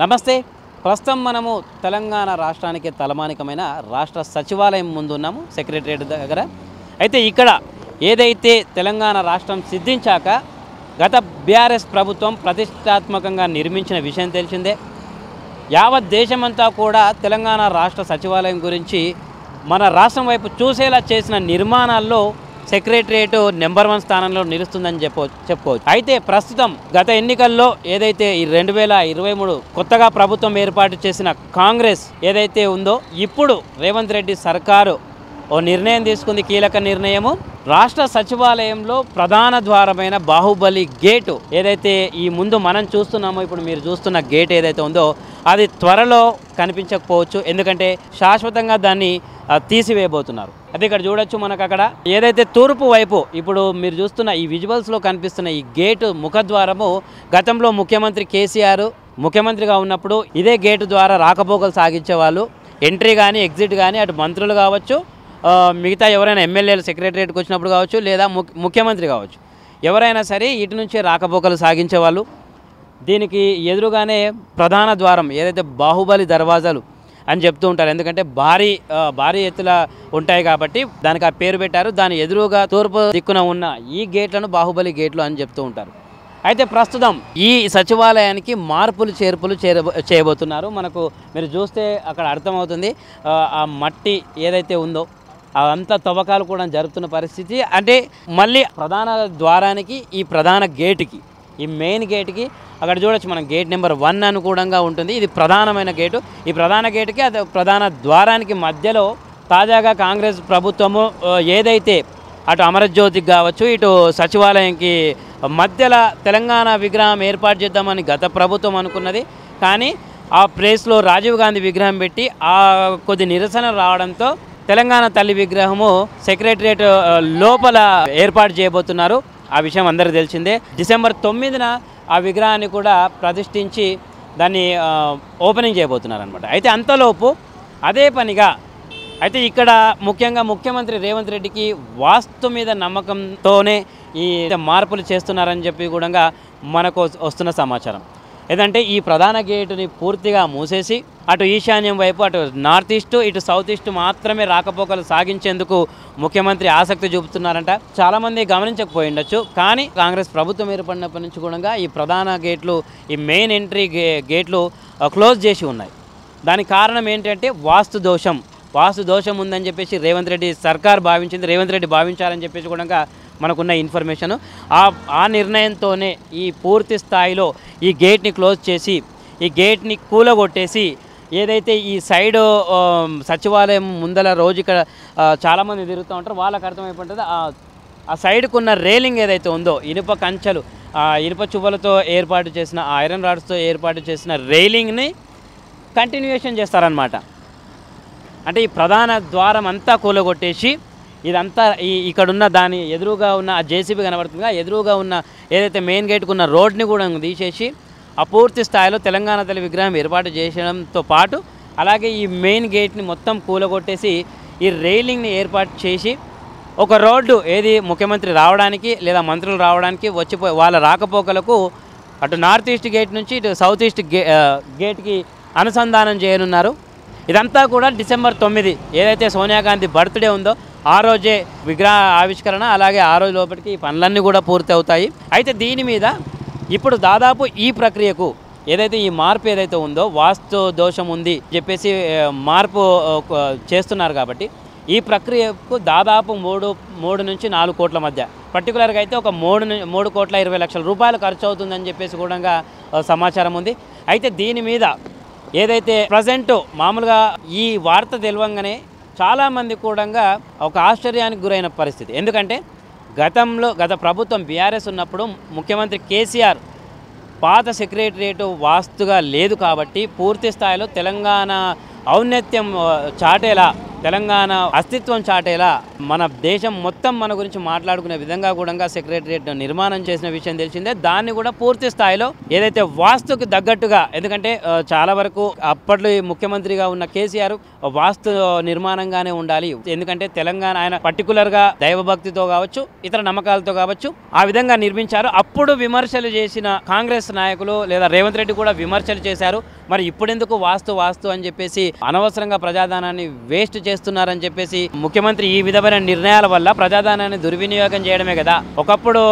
నమస్తే. ప్రస్తుతం మనము తెలంగాణ రాష్ట్రానికి తలమానికమైన రాష్ట్ర సచివాలయం ముందు ఉన్నాము, సెక్రటరియట్ దగ్గర. అయితే ఇక్కడ ఏదైతే తెలంగాణ రాష్ట్రం సిద్ధించాక గత బీఆర్ఎస్ ప్రభుత్వం ప్రతిష్టాత్మకంగా నిర్మించిన విషయం తెలిసిందే. యావత్ దేశమంతా కూడా తెలంగాణ రాష్ట్ర సచివాలయం గురించి మన రాష్ట్రం వైపు చూసేలా చేసిన నిర్మాణాల్లో సెక్రటరియట్ నెంబర్ 1 స్థానంలో నిలుస్తుందని చెప్పుకోవచ్చు. అయితే ప్రస్తుతం గత ఎన్నికల్లో ఏదైతే ఈ 2023 కొత్తగా ప్రభుత్వం ఏర్పాటు చేసిన కాంగ్రెస్ ఏదైతే ఉందో, ఇప్పుడు రేవంత్ రెడ్డి సర్కారు ఓ నిర్ణయం తీసుకుంది, కీలక నిర్ణయము. రాష్ట్ర సచివాలయంలో ప్రధాన ద్వారమైన బాహుబలి గేటు ఏదైతే ఈ ముందు మనం చూస్తున్నామో, ఇప్పుడు మీరు చూస్తున్న గేట్ ఏదైతే ఉందో అది త్వరలో కనిపించకపోవచ్చు, ఎందుకంటే శాశ్వతంగా దాన్ని తీసివేయబోతున్నారు. అదే ఇక్కడ చూడొచ్చు, మనకు అక్కడ ఏదైతే తూర్పు వైపు ఇప్పుడు మీరు చూస్తున్న ఈ విజువల్స్లో కనిపిస్తున్న ఈ గేటు ముఖద్వారము గతంలో ముఖ్యమంత్రి కేసీఆర్ ముఖ్యమంత్రిగా ఉన్నప్పుడు ఇదే గేటు ద్వారా రాకపోకలు సాగించేవాళ్ళు. ఎంట్రీ కానీ ఎగ్జిట్ కానీ అటు మంత్రులు కావచ్చు, మిగతా ఎవరైనా ఎమ్మెల్యేలు సెక్రటరియట్కి వచ్చినప్పుడు కావచ్చు, లేదా ముఖ్యమంత్రి కావచ్చు, ఎవరైనా సరే ఇటు నుంచే రాకపోకలు సాగించేవాళ్ళు. దీనికి ఎదురుగానే ప్రధాన ద్వారం ఏదైతే బాహుబలి దర్వాజాలు అని చెప్తూ ఉంటారు, ఎందుకంటే భారీ ఎత్తుల ఉంటాయి కాబట్టి దానికి ఆ పేరు పెట్టారు. దాని ఎదురుగా తూర్పు దిక్కున ఉన్న ఈ గేట్లను బాహుబలి గేట్లు అని చెప్తూ ఉంటారు. అయితే ప్రస్తుతం ఈ సచివాలయానికి మార్పులు చేర్పులు చేయబోతున్నారు. మనకు మీరు చూస్తే అక్కడ అర్థమవుతుంది, ఆ మట్టి ఏదైతే ఉందో అంత తవ్వకాలు కూడా జరుగుతున్న పరిస్థితి. అంటే మళ్ళీ ప్రధాన ద్వారానికి ఈ ప్రధాన గేటుకి, ఈ మెయిన్ గేట్కి అక్కడ చూడొచ్చు మనం, గేట్ నెంబర్ 1 అనుకూలంగా ఉంటుంది. ఇది ప్రధానమైన గేటు. ఈ ప్రధాన గేటుకి అది ప్రధాన ద్వారానికి మధ్యలో తాజాగా కాంగ్రెస్ ప్రభుత్వము ఏదైతే అటు అమరజ్యోతికి కావచ్చు, ఇటు సచివాలయంకి మధ్యలో తెలంగాణ విగ్రహం ఏర్పాటు చేద్దామని గత ప్రభుత్వం అనుకున్నది. కానీ ఆ ప్లేస్లో రాజీవ్ గాంధీ విగ్రహం పెట్టి కొద్ది నిరసన రావడంతో తెలంగాణ తల్లి విగ్రహము సెక్రటరియట్ లోపల ఏర్పాటు చేయబోతున్నారు. ఆ విషయం అందరికీ తెలిసిందే. డిసెంబర్ 9న ఆ విగ్రహాన్ని కూడా ప్రతిష్ఠించి దాన్ని ఓపెనింగ్ చేయబోతున్నారు అనమాట. అయితే అంతలోపు అదే పనిగా అయితే ఇక్కడ ముఖ్యంగా ముఖ్యమంత్రి రేవంత్ రెడ్డికి వాస్తు మీద నమ్మకంతోనే ఈ మార్పులు చేస్తున్నారని చెప్పి కూడా మనకు వస్తున్న సమాచారం. ఏదంటే ఈ ప్రధాన గేటుని పూర్తిగా మూసేసి అటు ఈశాన్యం వైపు, అటు నార్త్ ఈస్ట్, ఇటు సౌత్ ఈస్ట్ మాత్రమే రాకపోకలు సాగించేందుకు ముఖ్యమంత్రి ఆసక్తి చూపుతున్నారంట. చాలామంది గమనించకపోయి ఉండొచ్చు, కానీ కాంగ్రెస్ ప్రభుత్వం ఏర్పడినప్పటి నుంచి కూడా ఈ ప్రధాన గేట్లు, ఈ మెయిన్ ఎంట్రీ గేట్లు క్లోజ్ చేసి ఉన్నాయి. దానికి కారణం ఏంటంటే వాస్తు దోషం ఉందని చెప్పేసి రేవంత్ రెడ్డి సర్కార్ భావించింది, రేవంత్ రెడ్డి భావించాలని చెప్పేసి కూడా మనకున్న ఇన్ఫర్మేషను. ఆ నిర్ణయంతోనే ఈ పూర్తి స్థాయిలో ఈ గేట్ని క్లోజ్ చేసి, ఈ గేట్ని కూలగొట్టేసి, ఏదైతే ఈ సైడ్ సచివాలయం ముందల రోజు ఇక్కడ చాలామంది తిరుగుతూ ఉంటారు, వాళ్ళకి అర్థమైపోతుంది ఆ సైడ్కు ఉన్న రేలింగ్ ఏదైతే ఉందో, ఇనుప కంచెలు, ఇనుప చువ్వలతో ఏర్పాటు చేసిన, ఐరన్ రాడ్స్తో ఏర్పాటు చేసిన రైలింగ్ని కంటిన్యూయేషన్ చేస్తారనమాట. అంటే ఈ ప్రధాన ద్వారం అంతా కూలగొట్టేసి ఇదంతా ఇక్కడున్న దాని ఎదురుగా ఉన్న ఆ జేసీబీ కనబడుతుంది, ఎదురుగా ఉన్న ఏదైతే మెయిన్ గేట్కు ఉన్న రోడ్ని కూడా తీసేసి ఆ పూర్తి స్థాయిలో తెలంగాణ తల్లి విగ్రహం ఏర్పాటు చేయడంతో పాటు అలాగే ఈ మెయిన్ గేట్ని మొత్తం కూలగొట్టేసి ఈ రైలింగ్ని ఏర్పాటు చేసి ఒక రోడ్డు ఏది ముఖ్యమంత్రి రావడానికి లేదా మంత్రులు రావడానికి వాళ్ళ రాకపోకలకు అటు నార్త్ ఈస్ట్ గేట్ నుంచి ఇటు సౌత్ ఈస్ట్ గేట్కి అనుసంధానం చేయనున్నారు. ఇదంతా కూడా డిసెంబర్ 9 ఏదైతే సోనియా గాంధీ బర్త్డే ఉందో ఆ రోజే విగ్రహ ఆవిష్కరణ, అలాగే ఆ రోజు లోపలికి ఈ పనులన్నీ కూడా పూర్తి అవుతాయి. అయితే దీని మీద ఇప్పుడు దాదాపు ఈ ప్రక్రియకు ఏదైతే ఈ మార్పు ఏదైతే ఉందో, వాస్తు దోషం ఉంది చెప్పేసి మార్పు చేస్తున్నారు కాబట్టి ఈ ప్రక్రియకు దాదాపు 3 నుంచి 4 కోట్ల మధ్య, పర్టికులర్గా అయితే ఒక 3,20,00,000 రూపాయలు ఖర్చు అవుతుందని చెప్పేసి కూడా సమాచారం ఉంది. అయితే దీని మీద ఏదైతే ప్రజెంట్ మామూలుగా ఈ వార్త తెలియంగానే చాలామంది కూడా ఒక ఆశ్చర్యానికి గురైన పరిస్థితి. ఎందుకంటే గత ప్రభుత్వం బీఆర్ఎస్ ఉన్నప్పుడు ముఖ్యమంత్రి కేసీఆర్ పాత సెక్రటరియట్ వాస్తుగా లేదు కాబట్టి పూర్తి స్థాయిలో తెలంగాణ ఔన్నత్యం చాటేలా, తెలంగాణ అస్తిత్వం చాటేలా మన దేశం మొత్తం మన గురించి మాట్లాడుకునే విధంగా కూడా సెక్రటరియట్ నిర్మాణం చేసిన విషయం తెలిసిందే. దాన్ని కూడా పూర్తి స్థాయిలో ఏదైతే వాస్తుకు తగ్గట్టుగా, ఎందుకంటే చాలా వరకు అప్పట్లో ముఖ్యమంత్రిగా ఉన్న కేసీఆర్ వాస్తు నిర్మాణంగానే ఉండాలి, ఎందుకంటే తెలంగాణ ఆయన పర్టికులర్గా దైవభక్తితో కావచ్చు, ఇతర నమ్మకాలతో కావచ్చు ఆ విధంగా నిర్మించారు. అప్పుడు విమర్శలు చేసిన కాంగ్రెస్ నాయకులు లేదా రేవంత్ రెడ్డి కూడా విమర్శలు చేశారు. మరి ఇప్పుడెందుకు వాస్తు వాస్తు అని చెప్పేసి అనవసరంగా ప్రజాధనాన్ని వేస్ట్ చేస్తున్నారని చెప్పేసి ముఖ్యమంత్రి ఈ విధమైన నిర్ణయాల వల్ల ప్రజాధనాన్ని దుర్వినియోగం చేయడమే కదా. ఒకప్పుడు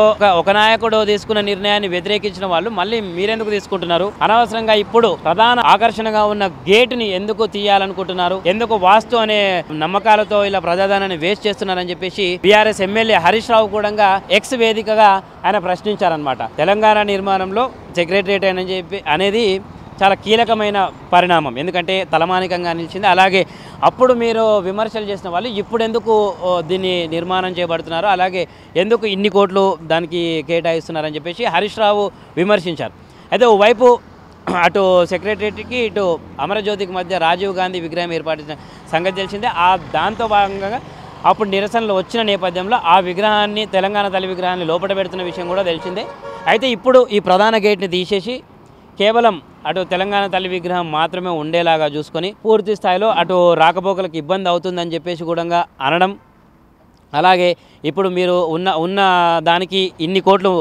ఒక నాయకుడు తీసుకున్న నిర్ణయాన్ని వ్యతిరేకించిన వాళ్ళు మళ్ళీ మీరెందుకు తీసుకుంటున్నారు? అనవసరంగా ఇప్పుడు ప్రధాన ఆకర్షణగా ఉన్న గేటుని ఎందుకు తీయాలనుకుంటున్నారు? ఎందుకు వాస్తు అనే నమ్మకాలతో ఇలా ప్రజాధనాన్ని వేస్ట్ చేస్తున్నారని చెప్పేసి బీఆర్ఎస్ ఎమ్మెల్యే హరీష్ రావు కూడా ఎక్స్ వేదికగా ఆయన ప్రశ్నించారనమాట. తెలంగాణ నిర్మాణంలో సెక్రటరియట్ అనేది చాలా కీలకమైన పరిణామం, ఎందుకంటే తలమానికంగా నిలిచింది. అలాగే అప్పుడు మీరు విమర్శలు చేసిన వాళ్ళు ఇప్పుడు ఎందుకు దీన్ని నిర్మాణం చేయబడుతున్నారు, అలాగే ఎందుకు ఇన్ని కోట్లు దానికి కేటాయిస్తున్నారని చెప్పేసి హరీష్ రావు విమర్శించారు. అయితే ఓవైపు అటు సెక్రటరియట్కి ఇటు అమరజ్యోతికి మధ్య రాజీవ్ గాంధీ విగ్రహం ఏర్పాటు సంగతి తెలిసిందే. దాంతో భాగంగా అప్పుడు నిరసనలు వచ్చిన నేపథ్యంలో ఆ విగ్రహాన్ని, తెలంగాణ తల్లి విగ్రహాన్ని లోపల పెడుతున్న విషయం కూడా తెలిసిందే. అయితే ఇప్పుడు ఈ ప్రధాన గేట్ని తీసేసి కేవలం అటు తెలంగాణ తల్లి విగ్రహం మాత్రమే ఉండేలాగా చూసుకొని పూర్తి స్థాయిలో అటు రాకపోకలకు ఇబ్బంది అవుతుందని చెప్పేసి కూడా అనడం, అలాగే ఇప్పుడు మీరు ఉన్న దానికి ఇన్ని కోట్లు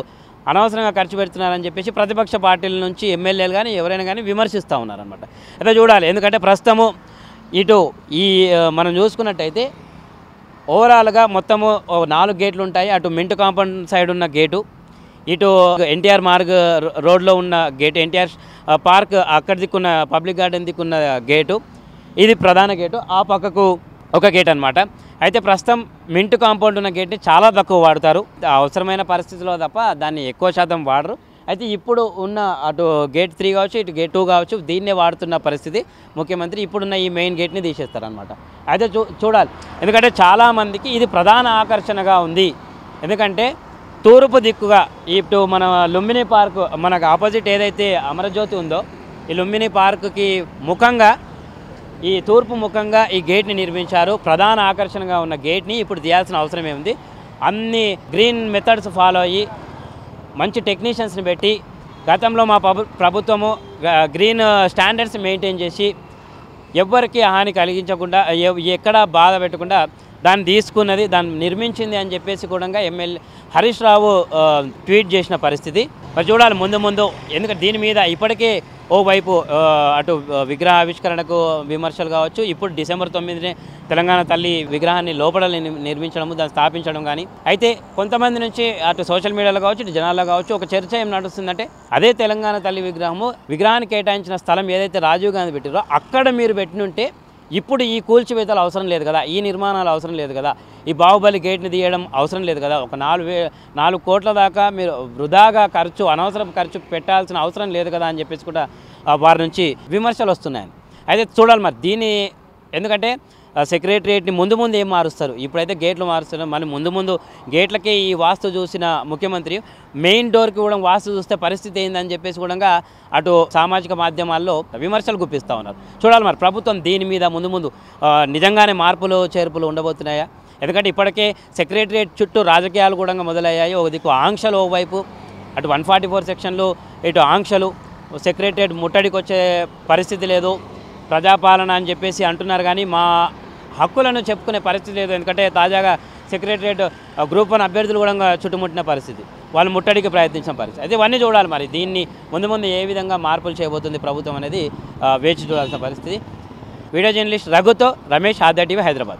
అనవసరంగా ఖర్చు పెడుతున్నారని చెప్పేసి ప్రతిపక్ష పార్టీల నుంచి ఎమ్మెల్యేలు కానీ ఎవరైనా కానీ విమర్శిస్తూ ఉన్నారనమాట. అయితే చూడాలి, ఎందుకంటే ప్రస్తుతము ఇటు ఈ మనం చూసుకున్నట్టయితే ఓవరాల్గా మొత్తము 4 గేట్లు ఉంటాయి. అటు మింటు కాంపౌండ్ సైడ్ ఉన్న గేటు, ఇటు ఎన్టీఆర్ మార్గ్ రోడ్లో ఉన్న గేటు, ఎన్టీఆర్ పార్క్ అక్కడ దిక్కున్న పబ్లిక్ గార్డెన్ దిక్కున్న గేటు, ఇది ప్రధాన గేటు. ఆ పక్కకు ఒక గేట్ అనమాట. అయితే ప్రస్తుతం మింటు కాంపౌండ్ ఉన్న గేట్ని చాలా తక్కువ వాడతారు, అవసరమైన పరిస్థితిలో తప్ప దాన్ని ఎక్కువ శాతం వాడరు. అయితే ఇప్పుడు ఉన్న అటు గేట్ 3 కావచ్చు, ఇటు గేట్ 2 కావచ్చు, దీన్నే వాడుతున్న పరిస్థితి. ముఖ్యమంత్రి ఇప్పుడున్న ఈ మెయిన్ గేట్ని తీసేస్తారనమాట. అయితే చూడాలి, ఎందుకంటే చాలామందికి ఇది ప్రధాన ఆకర్షణగా ఉంది. ఎందుకంటే తూర్పు దిక్కుగా ఇటు మన లుంబిని పార్క్ మనకు ఆపోజిట్ ఏదైతే అమరజ్యోతి ఉందో, ఈ లుంబిని పార్కుకి ముఖంగా ఈ తూర్పు ముఖంగా ఈ గేట్ని నిర్మించారు. ప్రధాన ఆకర్షణగా ఉన్న గేట్ని ఇప్పుడు తీయాల్సిన అవసరం ఏముంది? అన్ని గ్రీన్ మెథడ్స్ ఫాలో అయ్యి మంచి టెక్నీషియన్స్ని పెట్టి గతంలో మా ప్రభుత్వము గ్రీన్ స్టాండర్డ్స్ మెయింటైన్ చేసి ఎవ్వరికి హాని కలిగించకుండా, ఎక్కడా బాధ పెట్టకుండా దాన్ని తీసుకున్నది, దాన్ని నిర్మించింది అని చెప్పేసి కూడా ఎమ్మెల్యే హరీష్ రావు ట్వీట్ చేసిన పరిస్థితి. మరి చూడాలి ముందు, ఎందుకంటే దీని మీద ఇప్పటికే ఓవైపు అటు విగ్రహ ఆవిష్కరణకు విమర్శలు కావచ్చు, ఇప్పుడు డిసెంబర్ 9నే తెలంగాణ తల్లి విగ్రహాన్ని లోపల నిర్మించడము, దాన్ని స్థాపించడం కానీ. అయితే కొంతమంది నుంచి అటు సోషల్ మీడియాలో కావచ్చు, ఇటు జనాల్లో కావచ్చు ఒక చర్చ ఏం నడుస్తుందంటే, అదే తెలంగాణ తల్లి విగ్రహానికి కేటాయించిన స్థలం ఏదైతే రాజీవ్ గాంధీ పెట్టారో అక్కడ మీరు పెట్టినుంటే ఇప్పుడు ఈ కూల్చివేతలు అవసరం లేదు కదా, ఈ నిర్మాణాలు అవసరం లేదు కదా, ఈ బాహుబలి గేట్ని తీయడం అవసరం లేదు కదా, ఒక 4 కోట్ల దాకా మీరు వృధాగా అనవసరం ఖర్చు పెట్టాల్సిన అవసరం లేదు కదా అని చెప్పేసి కూడా వారి నుంచి విమర్శలు వస్తున్నాయి. అయితే చూడాలి మరి దీన్ని, ఎందుకంటే సెక్రటరియట్ని ముందు ఏం మారుస్తారు, ఇప్పుడైతే గేట్లు మారుస్తున్నారు, మళ్ళీ ముందు గేట్లకి ఈ వాస్తు చూసిన ముఖ్యమంత్రి మెయిన్ డోర్కి కూడా వాస్తు చూస్తే పరిస్థితి ఏందని చెప్పేసి కూడా అటు సామాజిక మాధ్యమాల్లో విమర్శలు గుప్పిస్తూ ఉన్నారు. చూడాలి మరి ప్రభుత్వం దీని మీద ముందు నిజంగానే మార్పులు చేర్పులు ఉండబోతున్నాయా? ఎందుకంటే ఇప్పటికే సెక్రటరియట్ చుట్టూ రాజకీయాలు కూడా మొదలయ్యాయి. ఒక దిక్కు ఆంక్షలు, ఓవైపు అటు 144 సెక్షన్లు, ఇటు ఆంక్షలు, సెక్రటరియట్ ముట్టడికి వచ్చే పరిస్థితి లేదు, ప్రజాపాలన అని చెప్పేసి అంటున్నారు కానీ మా హక్కులను చెప్పుకునే పరిస్థితి లేదు. ఎందుకంటే తాజాగా సెక్రటరియట్ గ్రూప్ 1 అభ్యర్థులు కూడా చుట్టుముట్టిన పరిస్థితి, వాళ్ళు ముట్టడికి ప్రయత్నించిన పరిస్థితి. అయితే ఇవన్నీ చూడాలి మరి దీన్ని ముందు ఏ విధంగా మార్పులు చేయబోతుంది ప్రభుత్వం అనేది వేచి చూడాల్సిన పరిస్థితి. వీడియో జర్నలిస్ట్ రఘుతో రమేష్, ఆదా టీవీ, హైదరాబాద్.